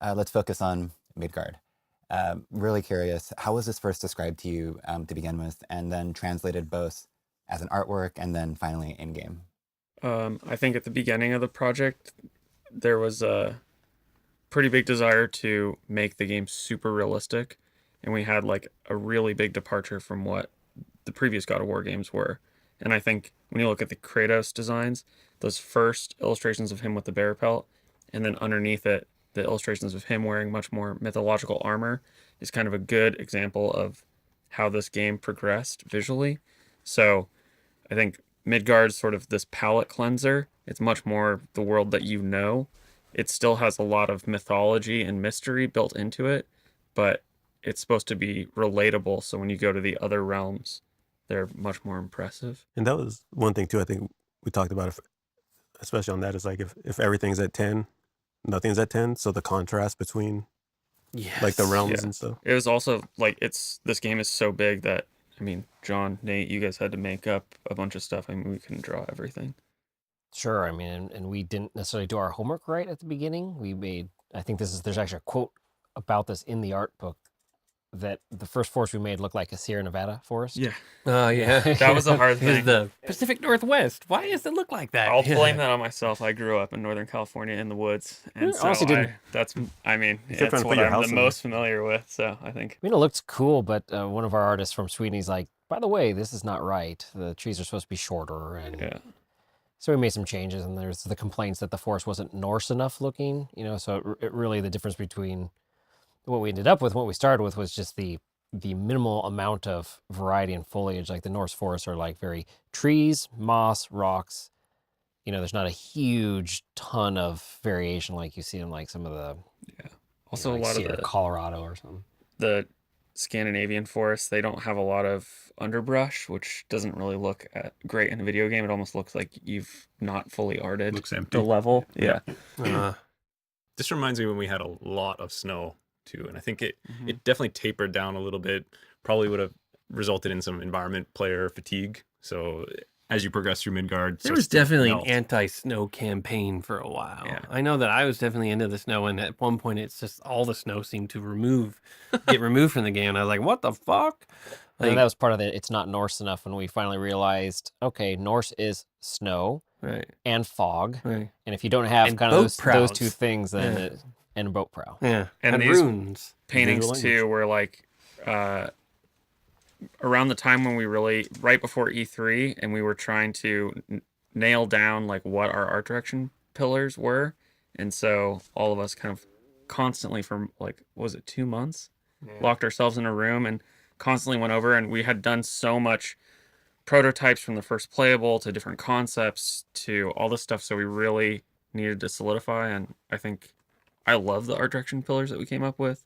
let's focus on Midgard. Really curious, how was this first described to you to begin with, and then translated both as an artwork and then finally in game? I think at the beginning of the project, there was a pretty big desire to make the game super realistic, and we had like a really big departure from what the previous God of War games were. And I think when you look at the Kratos designs, those first illustrations of him with the bear pelt, and then underneath it, the illustrations of him wearing much more mythological armor is kind of a good example of how this game progressed visually. So I think Midgard's sort of this palette cleanser. It's much more the world that you know. It still has a lot of mythology and mystery built into it, but it's supposed to be relatable. So when you go to the other realms, they're much more impressive. And that was one thing too. I think we talked about it, especially on that, is like if everything's at 10, nothing's at 10. So the contrast between like the Yes. realms Yeah. and stuff. It was also like this game is so big that I mean, John, Nate, you guys had to make up a bunch of stuff. I mean, we couldn't draw everything. Sure. I mean, and we didn't necessarily do our homework right at the beginning. I think there's actually a quote about this in the art book that the first forest we made looked like a Sierra Nevada forest. Yeah, Oh, yeah. that was a hard Is thing. the Pacific Northwest. Why does it look like that? I'll blame that on myself. I grew up in Northern California in the woods, and so Honestly, didn't. I mean, Except trying it's to what put your I'm house the in most familiar with. So I think, I mean, it looks cool, but one of our artists from Sweden, he's like, by the way, this is not right. The trees are supposed to be shorter, and yeah, so we made some changes. And there's the complaints that the forest wasn't Norse enough looking. So it really the difference between what we ended up with, what we started with, was just the minimal amount of variety and foliage. Like the Norse forests are like very trees, moss, rocks. There's not a huge ton of variation like you see in like some of the yeah. Also, a like lot of Sierra Colorado or something. the Scandinavian forests, they don't have a lot of underbrush, which doesn't really look great in a video game. It almost looks like you've not fully arted Looks empty. the level. Yeah. Uh, This reminds me when we had a lot of snow too, and I think Mhm. it definitely tapered down a little bit. Probably would have resulted in some environment player fatigue. So as you progress through Midgard, it there starts was to definitely an melt. anti-snow campaign for a while. Yeah. I know that I was definitely into the snow, and at one point, it's just all the snow seemed to get removed from the game. And I was like, "What the fuck?" And Like, that was part of it's not Norse enough when we finally realized, okay, Norse is snow right, and fog. right, And if you don't have And kind of boat those two prows. things, then Yeah. and boat prow. yeah, And and these- runes. Paintings language. too were like uh, around the time when we really right before E3, and we were trying to nail down like what our art direction pillars were, and so all of us kind of constantly for like what was it 2 months locked ourselves in a room and constantly went over, and we had done so much prototypes from the first playable to different concepts to all this stuff, so we really needed to solidify. And I think I love the art direction pillars that we came up with.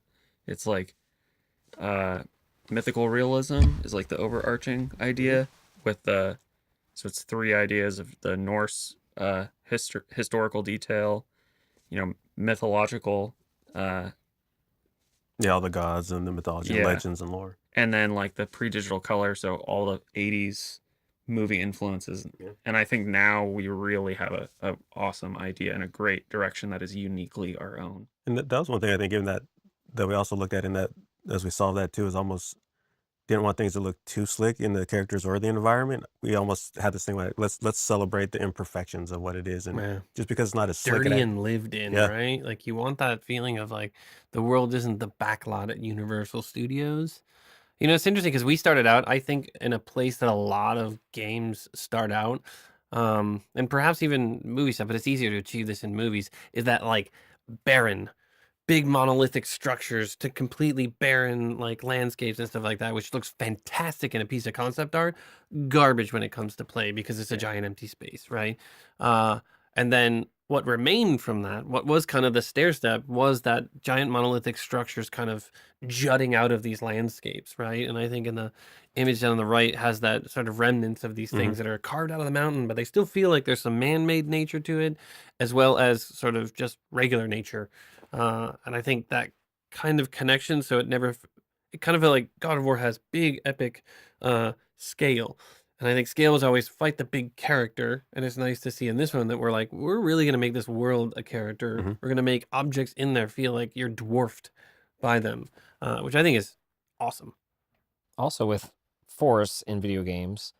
It's like uh mythical realism is like the overarching idea with the so it's three ideas of the Norse historical detail, mythological, uh Yeah, all the gods and the mythology, Yeah. legends and lore. and then like the pre-digital color, so all the 80s movie influences. Yeah. And I think now we really have a awesome idea and a great direction that is uniquely our own. And that was one thing I think, given that we also looked at in that as we solved that too, is almost didn't want things to look too slick in the characters or the environment. We almost had this thing like let's celebrate the imperfections of what it is, and Yeah. just because it's not as slick, Dirty and lived in, Yeah. right? Like you want that feeling of like the world isn't the backlot at Universal Studios. It's interesting because we started out, I think, in a place that a lot of games start out, and perhaps even movie stuff, but it's easier to achieve this in movies, is that like barren, big monolithic structures to completely barren like landscapes and stuff like that, which looks fantastic in a piece of concept art, garbage when it comes to play because it's a giant empty space, right? And then what remained from that, what was kind of the stair step, was that giant monolithic structures kind of jutting out of these landscapes, right? And I think in the image down on the right has that sort of remnants of these things that are carved out of the mountain, but they still feel like there's some man-made nature to it, as well as sort of just regular nature. And I think that kind of connection, so it kind of felt like God of War has big, epic scale. And I think scale was always fight the big character, and it's nice to see in this one that we're like, we're really going to make this world a character. Mhm. We're going to make objects in there feel like you're dwarfed by them, which I think is awesome. Also, with forests in video games,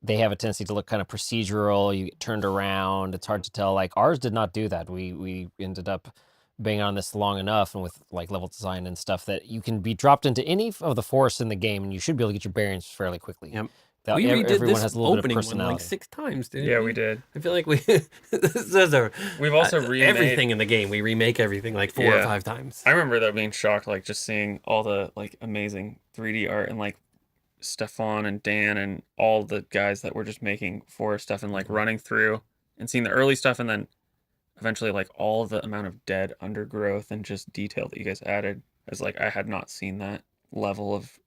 they have a tendency to look kind of procedural. You get turned around. It's hard to tell. Like ours did not do that. We ended up being on this long enough and with like level design and stuff that you can be dropped into any of the forests in the game and you should be able to get your bearings fairly quickly. Yep. That We redid everyone this has a little bit of opening one personality. like 6 times, dude. Yeah, we did. I feel like we this is We've also remade everything in the game. We remake everything like 4 or Yeah. 5 times. I remember that being shocked, like just seeing all the like amazing 3D art and like Stefan and Dan and all the guys that were just making forest stuff and like running through and seeing the early stuff and then eventually like all the amount of dead undergrowth and just detail that you guys added. As like I had not seen that level of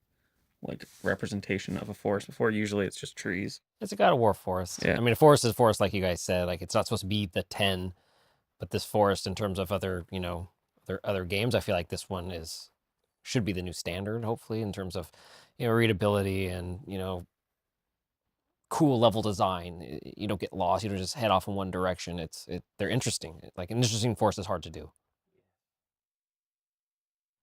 like representation of a forest before. Usually it's just trees. It's a God of War forest. Yeah. I mean, a forest is a forest, like you guys said. Like it's not supposed to be the 10, but this forest, in terms of other, other games, I feel like this one should be the new standard. Hopefully, in terms of, readability and cool level design. You don't get lost. You don't just head off in one direction. They're interesting. Like an interesting forest is hard to do.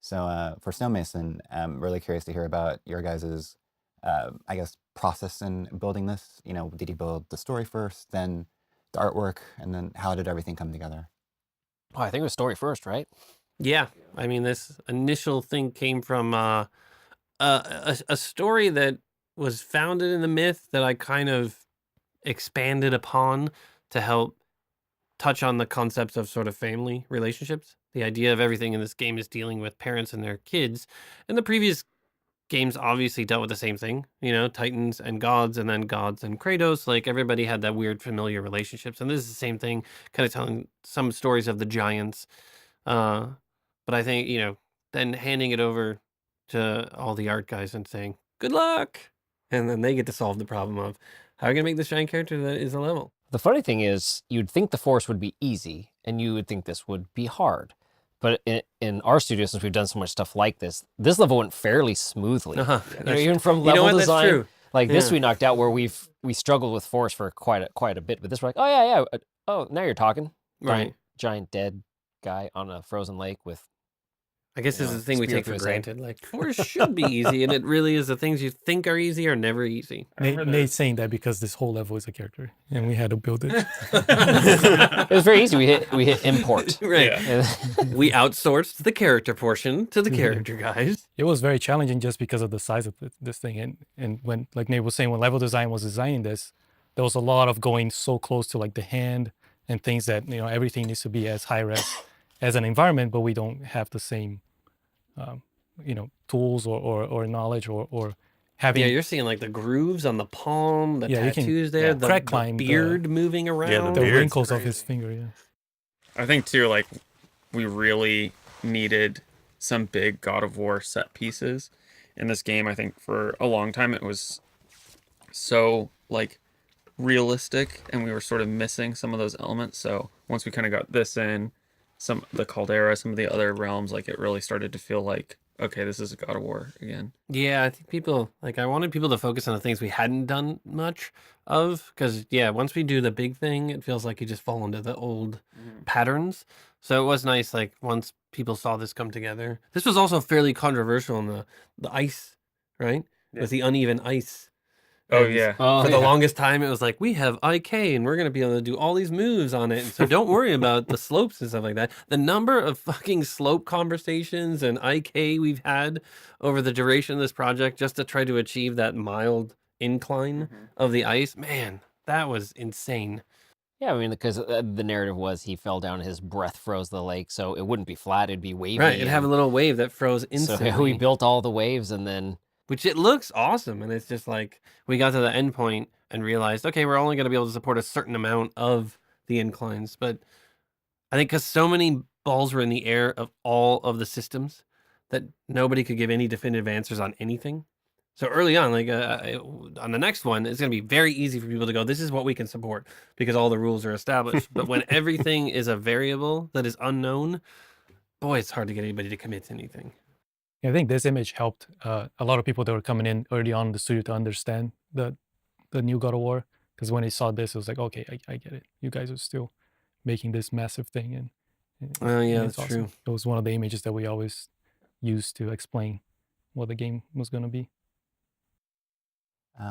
So for Snowmason, I'm really curious to hear about your guys's, I guess, process in building this. Did you build the story first, then the artwork, and then how did everything come together? Oh, I think it was story first, right? Yeah, I mean, this initial thing came from a story that was founded in the myth that I kind of expanded upon to help touch on the concepts of sort of family relationships. The idea of everything in this game is dealing with parents and their kids. And the previous games obviously dealt with the same thing, Titans and gods, and then gods and Kratos. Like everybody had that weird familiar relationships. And this is the same thing, kind of telling some stories of the giants. But I think, then handing it over to all the art guys and saying, good luck. And then they get to solve the problem of how are we going to make this giant character that is a level? The funny thing is, you'd think the forest would be easy, and you would think this would be hard. But in our studio, since we've done so much stuff like this level went fairly smoothly. Even from level design, that's true. like this, Yeah. we knocked out where we struggled with forest for quite a bit. But this, we're like, oh yeah. Oh, now you're talking. Right. Giant dead guy on a frozen lake with. I guess this is the thing we spear take through for his head. granted. Like, forest should be easy, and it really is. The things you think are easy are never easy. Nate's saying that because this whole level is a character, and we had to build it. It was very easy. We hit import. Right. Yeah. We outsourced the character portion to the character guys. It was very challenging just because of the size of this thing, and when, like Nate was saying, when level design was designing this, there was a lot of going so close to like the hand and things that everything needs to be as high res as an environment, but we don't have the same tools or knowledge or having. Yeah, you're seeing like the grooves on the palm, the Yeah, you can- tattoos there, yeah, the, crack the climb, beard moving around. the beard's wrinkles of crazy. his finger. Yeah. I think too, like we really needed some big God of War set pieces in this game. I think for a long time it was so like realistic, and we were sort of missing some of those elements. So once we kind of got this in, the Caldera, some of the other realms, like it really started to feel like, okay, this is a God of War again. Yeah, I think I wanted people to focus on the things we hadn't done much of. Because, once we do the big thing, it feels like you just fall into the old patterns. So it was nice, like, once people saw this come together. This was also fairly controversial in the ice, right? Yeah. With the uneven ice. Oh And yeah. For the longest time, it was like, we have IK and we're going to be able to do all these moves on it. And so don't worry about the slopes and stuff like that. The number of fucking slope conversations and IK we've had over the duration of this project just to try to achieve that mild incline of the ice, man, that was insane. Yeah, I mean, because the narrative was he fell down, his breath froze the lake, so it wouldn't be flat; it'd be wavy. Right, it'd have a little wave that froze instantly. So we built all the waves, and then Which it looks awesome. And it's just like, we got to the end point and realized, okay, we're only going to be able to support a certain amount of the inclines. But I think because so many balls were in the air of all of the systems that nobody could give any definitive answers on anything. So early on, like on the next one, it's going to be very easy for people to go, this is what we can support because all the rules are established. But when everything is a variable that is unknown, boy, it's hard to get anybody to commit to anything. I think this image helped a lot of people that were coming in early on in the studio to understand the the new God of War, because when they saw this, it was like, okay, I get it. You guys are still making this massive thing, and Oh yeah, it's that's awesome. true. It was one of the images that we always used to explain what the game was going to be.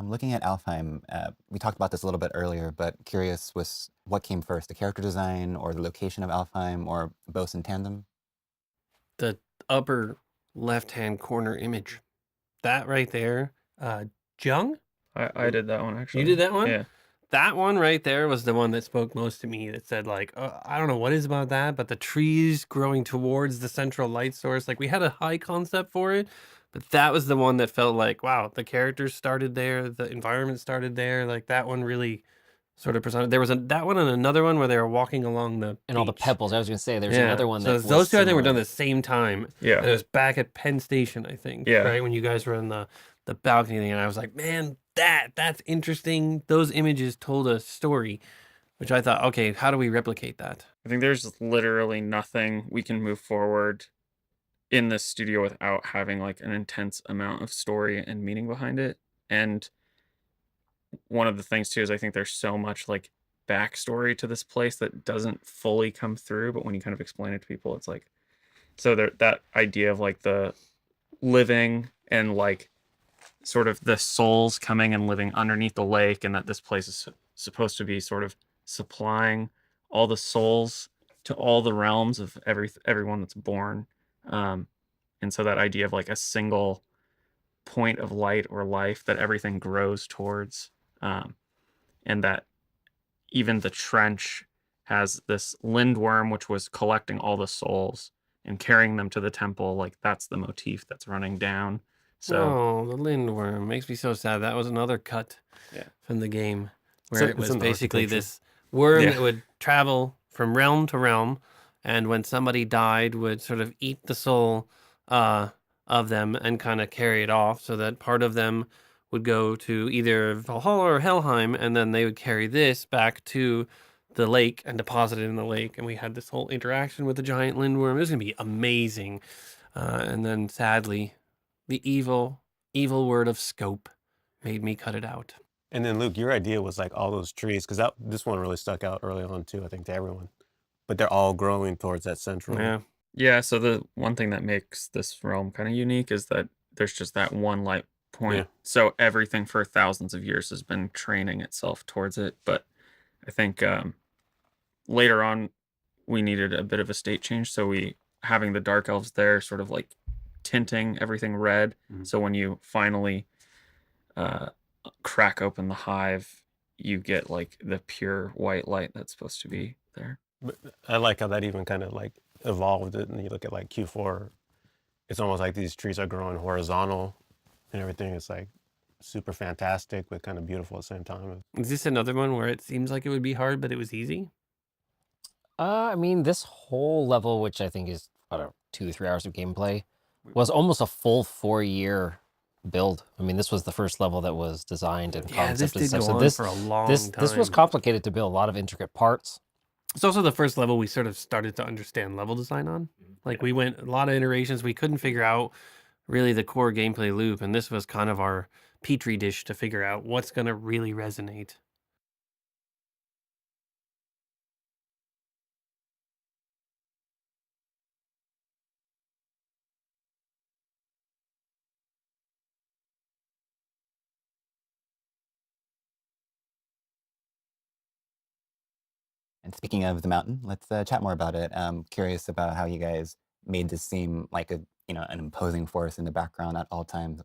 Looking at Alfheim, we talked about this a little bit earlier, but curious was what came first, the character design or the location of Alfheim, or both in tandem? The upper left-hand corner image, that right there, Jung, I did that one actually. you did that one? Yeah. That one right there was the one that spoke most to me. That said, like, I don't know what is about that, but the trees growing towards the central light source, like we had a high concept for it, but that was the one that felt like, wow, the characters started there, the environment started there. Like that one really sort of presented. There was that one and another one where they were walking along the And all the beach. pebbles. I was going to say, there's Yeah. another one So that was those two I think were done similar. at the same time. Yeah. And it was back at Penn Station, I think. Yeah. Right when you guys were in the balcony thing, and I was like, man, that's interesting. Those images told a story, which I thought, okay, how do we replicate that? I think there's literally nothing we can move forward in this studio without having like an intense amount of story and meaning behind it. And one of the things too is I think there's so much like backstory to this place that doesn't fully come through, but when you kind of explain it to people, it's like, so there, that idea of like the living and like sort of the souls coming and living underneath the lake, and that this place is supposed to be sort of supplying all the souls to all the realms of everyone that's born. And so that idea of like a single point of light or life that everything grows towards, and that even the trench has this lindworm which was collecting all the souls and carrying them to the temple. Like that's the motif that's running down. So Oh, the lindworm makes me so sad. That was another cut from the game where it was in the basically architecture. this worm Yeah. that would travel from realm to realm, and when somebody died, would sort of eat the soul of them and kind of carry it off, so that part of them would go to either Valhalla or Helheim, and then they would carry this back to the lake and deposit it in the lake. And we had this whole interaction with the giant lindworm. It was gonna be amazing, and then sadly, the evil word of scope made me cut it out. And then Luke, your idea was like all those trees, because this one really stuck out early on too, I think, to everyone. But they're all growing towards that central. Yeah. yeah, so the one thing that makes this realm kind of unique is that there's just that one light point. Yeah. So everything for thousands of years has been training itself towards it. But I think later on we needed a bit of a state change. So we having the dark elves there sort of like tinting everything red. Mhm. So when you finally crack open the hive, you get like the pure white light that's supposed to be there. But I like how that even kind of like evolved it. And you look at like Q4, it's almost like these trees are growing horizontal and everything. It's like super fantastic, but kind of beautiful at the same time. Is this another one where it seems like it would be hard, but it was easy? I mean, this whole level, which I think is, I don't know, 2 to 3 hours of gameplay, was almost a full 4-year build. I mean, this was the first level that was designed and Yeah, this concept and did stuff. go So on this for a long this was time. complicated to build, a lot of intricate parts. It's also the first level we sort of started to understand level design on. Like we went a lot of iterations. We couldn't figure out really the core gameplay loop, and this was kind of our petri dish to figure out what's going to really resonate. And speaking of the mountain, let's chat more about it. Curious about how you guys made this seem like an imposing force in the background at all times.